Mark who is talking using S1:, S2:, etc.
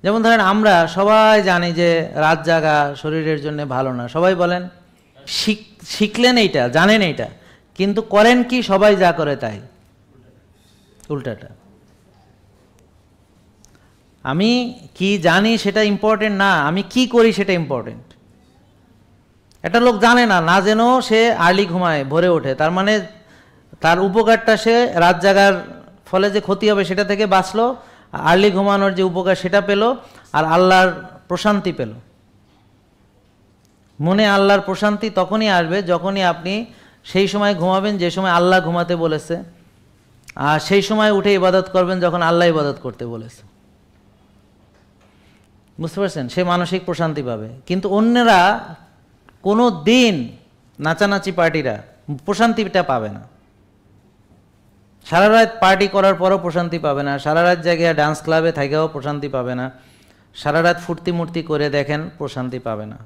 S1: যেমন ধরেন আমরা সবাই জানি যে রাত জাগা শরীরের জন্য ভালো না, সবাই বলেন, শিখলেন এইটা, জানেন এইটা, কিন্তু করেন কি? সবাই যা করে তাই, উল্টাটা। আমি কি জানি সেটা ইম্পর্টেন্ট না, আমি কি করি সেটা ইম্পর্টেন্ট। একটা লোক জানে না, না জেনেও সে আর্লি ঘুমায়, ভোরে ওঠে, তার মানে তার উপকারটা সে রাত জাগার ফলে যে ক্ষতি হবে সেটা থেকে বাঁচলো, আর্লি ঘুমানোর যে উপকার সেটা পেল, আর আল্লাহর প্রশান্তি পেল। মনে আল্লাহর প্রশান্তি তখনই আসবে যখনই আপনি সেই সময় ঘুমাবেন যে সময় আল্লাহ ঘুমাতে বলেছে, আর সেই সময় উঠে ইবাদত করবেন যখন আল্লাহ ইবাদত করতে বলেছে। বুঝতে পারছেন? সে মানসিক প্রশান্তি পাবে। কিন্তু অন্যরা কোনো দিন, নাচানাচি পার্টিরা প্রশান্তিটা পাবে না, সারা রাত পার্টি করার পরও প্রশান্তি পাবে না, সারা রাত জায়গায় ডান্স ক্লাবে থাকেও প্রশান্তি পাবে না, সারা রাত ফুর্তি মূর্তি করে দেখেন প্রশান্তি পাবে না।